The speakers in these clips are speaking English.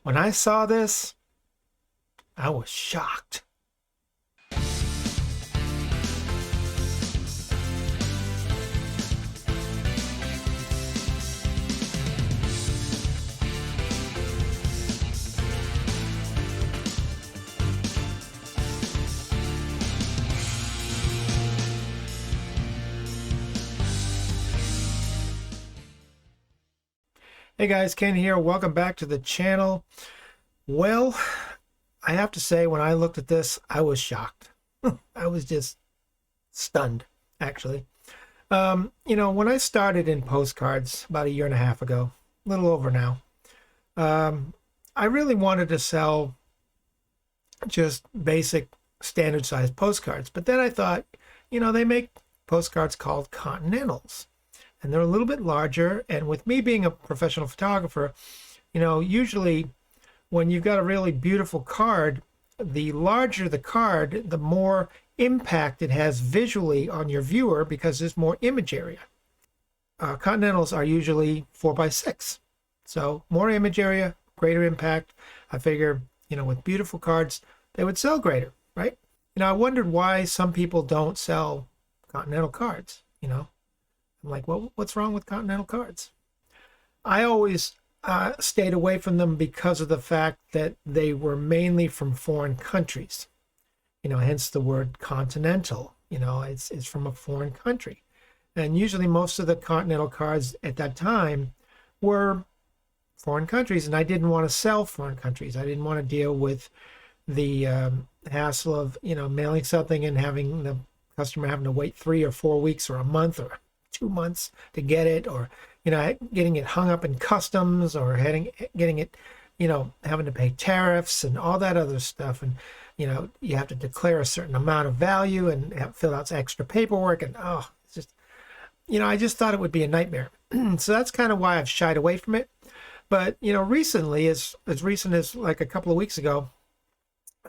When I saw this, I was shocked. Hey guys, Ken here. Welcome back to the channel. Well, I have to say, when I looked at this, I was shocked. I was just stunned, actually. When I started in postcards about a year and a half ago, a little over now, I really wanted to sell just basic standard size postcards. But then I thought, they make postcards called Continentals, and they're a little bit larger. And with me being a professional photographer, usually when you've got a really beautiful card, the larger the card, the more impact it has visually on your viewer because there's more image area. Continentals are usually 4x6. So more image area, greater impact. I figure, with beautiful cards, they would sell greater, right? I wondered why some people don't sell Continental cards, I'm like, well, what's wrong with Continental cards? I always stayed away from them because of the fact that they were mainly from foreign countries. Hence the word continental. It's from a foreign country. And usually most of the Continental cards at that time were foreign countries, and I didn't want to sell foreign countries. I didn't want to deal with the hassle of, mailing something and having the customer having to wait 3 or 4 weeks or a month or 2 months to get it, or getting it hung up in customs, or getting it, having to pay tariffs and all that other stuff. And you have to declare a certain amount of value and fill out extra paperwork, and it's just, I just thought it would be a nightmare. So that's kind of why I've shied away from it. But recently, as recent as like a couple of weeks ago,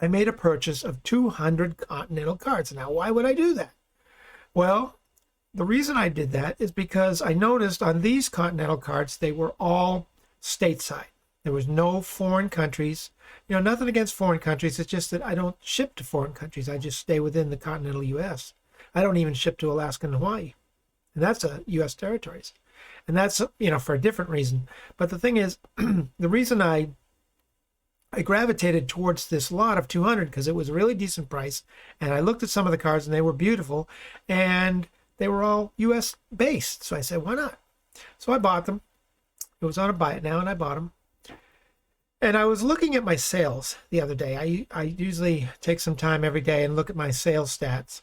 I made a purchase of 200 Continental cards. Now, why would I do that? Well, the reason I did that is because I noticed on these Continental cards, they were all stateside. There was no foreign countries. Nothing against foreign countries. It's just that I don't ship to foreign countries. I just stay within the continental U.S. I don't even ship to Alaska and Hawaii. And that's U.S. territories. And that's, for a different reason. But the thing is, the reason I gravitated towards this lot of 200 because it was a really decent price. And I looked at some of the cards and they were beautiful. And they were all U.S. based. So I said, why not? So I bought them. It was on a buy it now, and I bought them. And I was looking at my sales the other day. I usually take some time every day and look at my sales stats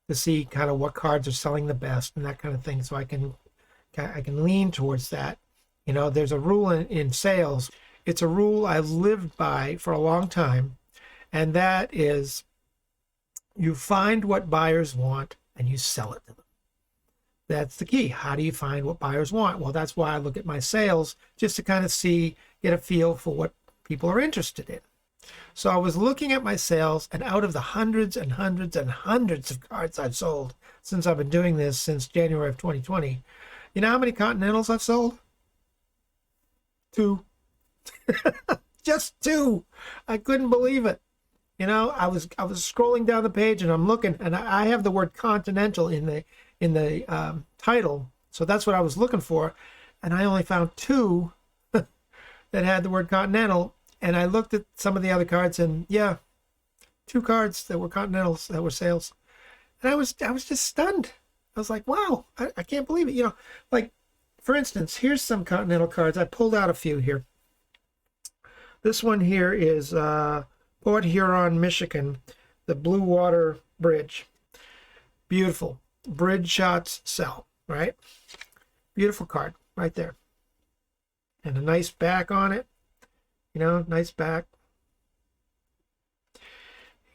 to see kind of what cards are selling the best and that kind of thing, so I can lean towards that. There's a rule in sales. It's a rule I've lived by for a long time, and that is you find what buyers want and you sell it to them. That's the key. How do you find what buyers want? Well, that's why I look at my sales, just to kind of get a feel for what people are interested in. So I was looking at my sales, and out of the hundreds and hundreds and hundreds of cards I've sold since I've been doing this since January of 2020, you know how many Continentals I've sold? 2. Just 2. I couldn't believe it. I was scrolling down the page, and I'm looking, and I have the word Continental in the title, so that's what I was looking for, and I only found 2 that had the word Continental. And I looked at some of the other cards, and 2 cards that were Continentals that were sales, and I was just stunned. I was like, wow, I can't believe it. Like, for instance, here's some Continental cards. I pulled out a few here. This one here is Port Huron, Michigan, the Blue Water Bridge. Beautiful. Bridge shots sell, right? Beautiful card right there. And a nice back on it. Nice back.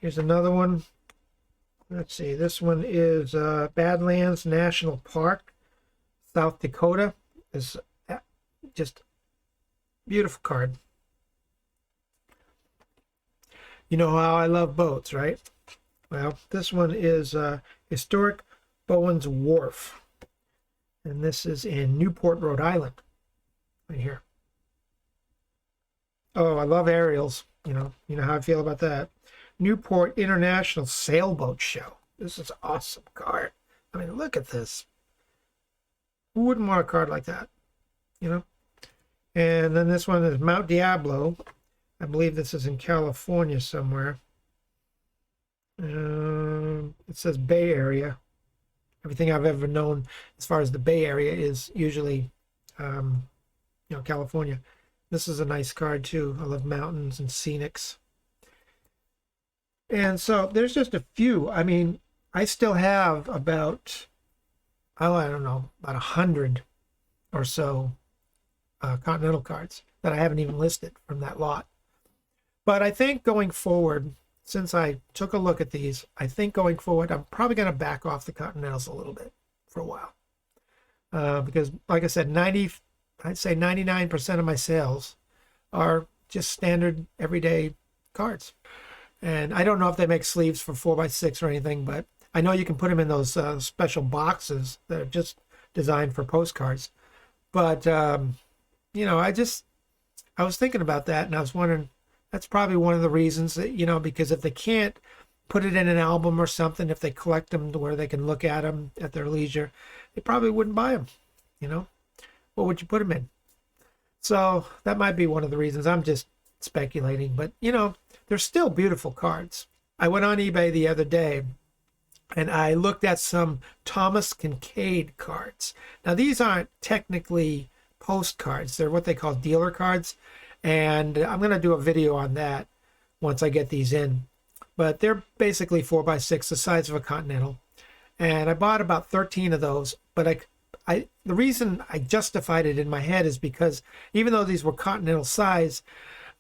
Here's another one. Let's see. This one is Badlands National Park, South Dakota. It's just beautiful card. You know how I love boats, right? Well, this one is Historic Bowen's Wharf. And this is in Newport, Rhode Island. Right here. Oh, I love aerials. You know how I feel about that. Newport International Sailboat Show. This is an awesome card. I mean, look at this. Who wouldn't want a card like that? You know? And then this one is Mount Diablo. I believe this is in California somewhere. It says Bay Area. Everything I've ever known as far as the Bay Area is usually, California. This is a nice card too. I love mountains and scenics. And so there's just a few. I mean, I still have about, I don't know, about 100 or so Continental cards that I haven't even listed from that lot. But I think going forward, since I took a look at these, I think going forward, I'm probably going to back off the Continentals a little bit for a while. Because, like I said, I'd say 99% of my sales are just standard everyday cards. And I don't know if they make sleeves for 4x6 or anything, but I know you can put them in those special boxes that are just designed for postcards. But, I was thinking about that, and I was wondering, that's probably one of the reasons that, because if they can't put it in an album or something, if they collect them to where they can look at them at their leisure, they probably wouldn't buy them, What would you put them in? So that might be one of the reasons. I'm just speculating, but, they're still beautiful cards. I went on eBay the other day, and I looked at some Thomas Kincaid cards. Now, these aren't technically postcards. They're what they call dealer cards. And I'm going to do a video on that once I get these in. But they're basically 4x6, the size of a Continental. And I bought about 13 of those. But the reason I justified it in my head is because even though these were Continental size,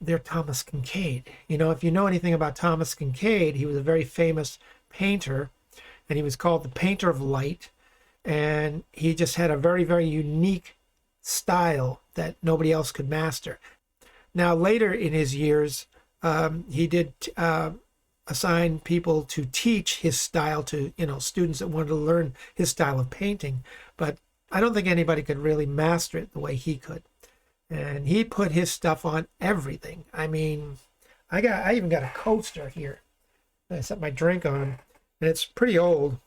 they're Thomas Kincaid. If you know anything about Thomas Kincaid, he was a very famous painter. And he was called the Painter of Light. And he just had a very, very unique style that nobody else could master. Now, later in his years, he did assign people to teach his style to, students that wanted to learn his style of painting. But I don't think anybody could really master it the way he could. And he put his stuff on everything. I mean, I even got a coaster here that I set my drink on, and it's pretty old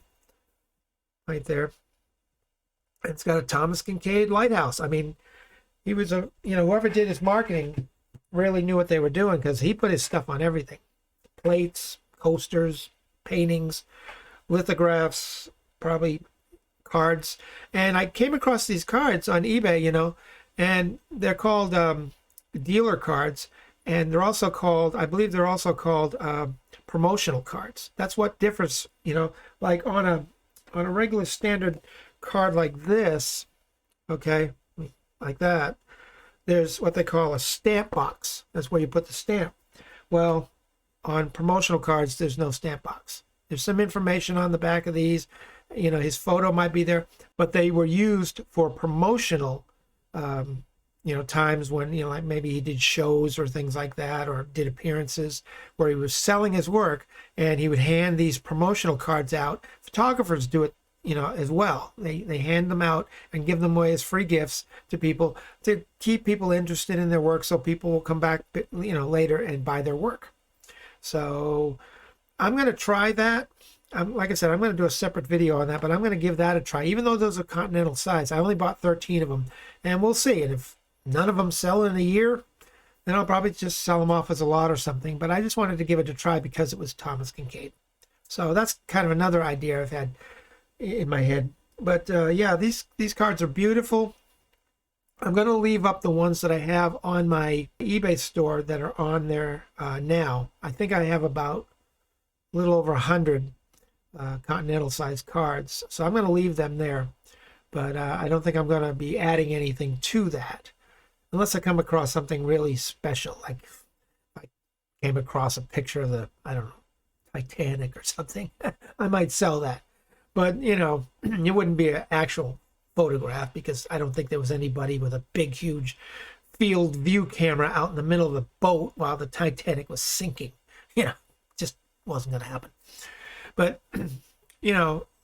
right there. It's got a Thomas Kincaid lighthouse. I mean, he was whoever did his marketing really knew what they were doing, because he put his stuff on everything. Plates, coasters, paintings, lithographs, probably cards. And I came across these cards on eBay, and they're called dealer cards. And they're also called, I believe they're also called promotional cards. That's what differs, like on a regular standard card like this, okay, like that, there's what they call a stamp box. That's where you put the stamp. Well, on promotional cards, there's no stamp box. There's some information on the back of these. His photo might be there, but they were used for promotional, times when, like maybe he did shows or things like that, or did appearances where he was selling his work, and he would hand these promotional cards out. Photographers do it as well. They hand them out and give them away as free gifts to people to keep people interested in their work, so people will come back, later and buy their work. So I'm going to try that. Like I said, I'm going to do a separate video on that, but I'm going to give that a try. Even though those are Continental size, I only bought 13 of them, and we'll see. And if none of them sell in a year, then I'll probably just sell them off as a lot or something. But I just wanted to give it a try because it was Thomas Kincaid. So that's kind of another idea I've had in my head. But yeah, these cards are beautiful. I'm going to leave up the ones that I have on my eBay store that are on there now. I think I have about a little over 100 Continental size cards, so I'm going to leave them there. But I don't think I'm going to be adding anything to that unless I come across something really special, like if I came across a picture of the, I don't know, Titanic or something. I might sell that. But, it wouldn't be an actual photograph, because I don't think there was anybody with a big, huge field view camera out in the middle of the boat while the Titanic was sinking. Just wasn't going to happen. But,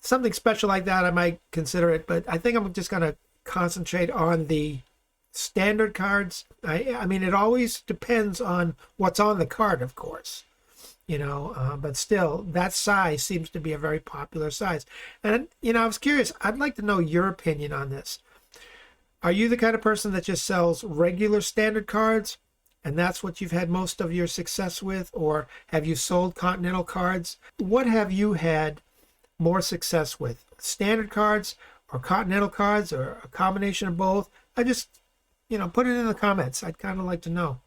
something special like that, I might consider it. But I think I'm just going to concentrate on the Standard cards, I mean, it always depends on what's on the card, of course, but still, that size seems to be a very popular size. And, I was curious. I'd like to know your opinion on this. Are you the kind of person that just sells regular standard cards, and that's what you've had most of your success with? Or have you sold Continental cards? What have you had more success with? Standard cards or Continental cards, or a combination of both? I just, put it in the comments. I'd kind of like to know,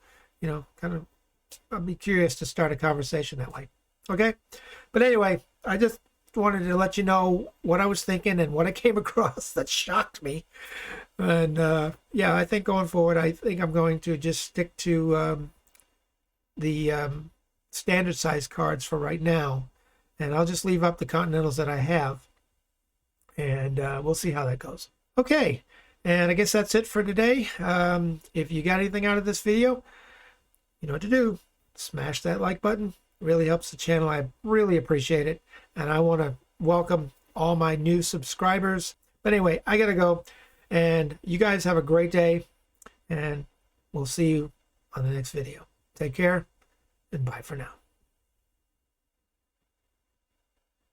I'd be curious to start a conversation that way. Okay. But anyway, I just wanted to let you know what I was thinking and what I came across that shocked me. And yeah, I think going forward, I think I'm going to just stick to the standard size cards for right now. And I'll just leave up the Continentals that I have. And we'll see how that goes. Okay. And I guess that's it for today. If you got anything out of this video, you know what to do. Smash that like button. It really helps the channel. I really appreciate it. And I want to welcome all my new subscribers. But anyway, I got to go. And you guys have a great day. And we'll see you on the next video. Take care and bye for now.